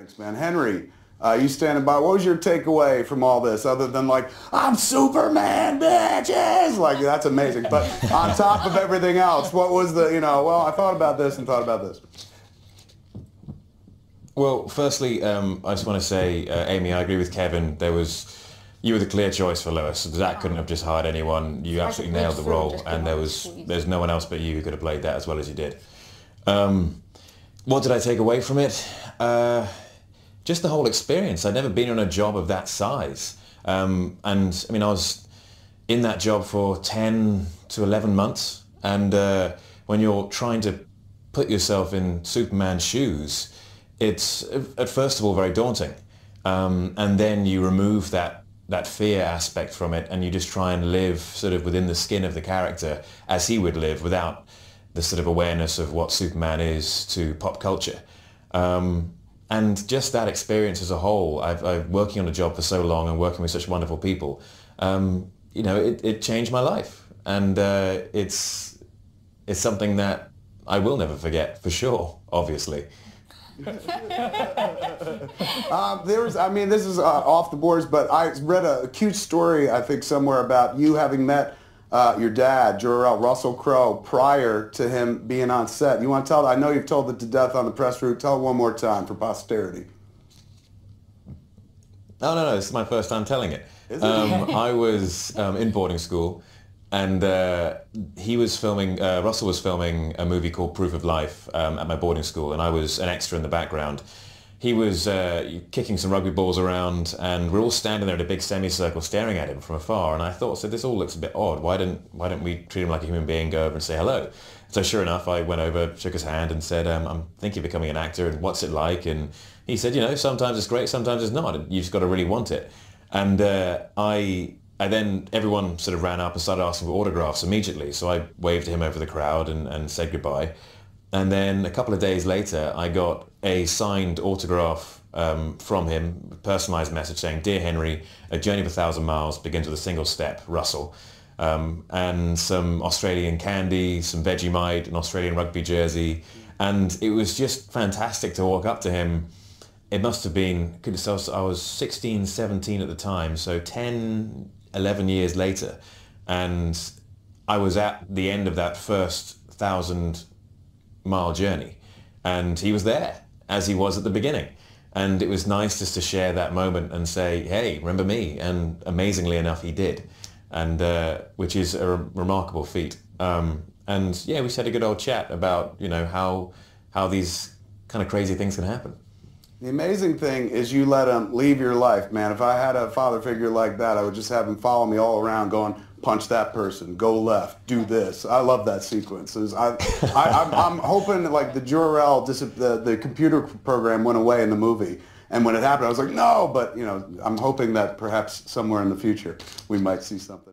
Thanks, man. Henry, you standing by. What was your takeaway from all this other than like, I'm Superman, bitches? Like, that's amazing. But on top of everything else, what was the, well, I thought about this and thought about this. Well, firstly, I just want to say, Amy, I agree with Kevin. You were the clear choice for Lois. Zach couldn't have just hired anyone. You absolutely nailed the role, and there's no one else but you who could have played that as well as you did. What did I take away from it? Just the whole experience. I'd never been on a job of that size. And I mean, I was in that job for 10 to 11 months. And when you're trying to put yourself in Superman's shoes, it's, at first of all, very daunting. And then you remove that fear aspect from it, and you just try and live sort of within the skin of the character as he would live, without the sort of awareness of what Superman is to pop culture. And just that experience as a whole, I've working on a job for so long and working with such wonderful people, it changed my life. And it's something that I will never forget, for sure, obviously. This is off the boards, but I read a cute story, I think, somewhere about you having met your dad, Jor-El, Russell Crowe, prior to him being on set. You want to tell it? I know you've told it to death on the press route. Tell it one more time for posterity. No, this is my first time telling it. Is it? I was in boarding school, and Russell was filming a movie called Proof of Life at my boarding school, and I was an extra in the background. He was kicking some rugby balls around, and we're all standing there in a big semicircle staring at him from afar, and I thought, so this all looks a bit odd. Why don't we treat him like a human being, go over and say hello? So sure enough, I went over, shook his hand, and said, I'm thinking of becoming an actor, and what's it like? And he said, sometimes it's great, sometimes it's not, and you just got to really want it. And I then, everyone sort of ran up and started asking for autographs immediately, so I waved to him over the crowd and said goodbye. And then a couple of days later, I got a signed autograph from him, a personalized message saying, "Dear Henry, a journey of 1,000 miles begins with a single step, Russell." And some Australian candy, some Vegemite, an Australian rugby jersey. And it was just fantastic to walk up to him. It must have been, I was 16, 17 at the time, so 10, 11 years later. And I was at the end of that first 1,000-mile journey, and he was there as he was at the beginning, and it was nice just to share that moment and say, hey, remember me? And amazingly enough, he did, and which is a remarkable feat. And yeah, we just had a good old chat about how these kind of crazy things can happen. The amazing thing is you let him leave your life, man. If I had a father figure like that, I would just have him follow me all around going, punch that person, go left, do this. I love that sequence. I'm hoping like the Jor-El, the computer program went away in the movie. And when it happened, I was like, no, but I'm hoping that perhaps somewhere in the future we might see something.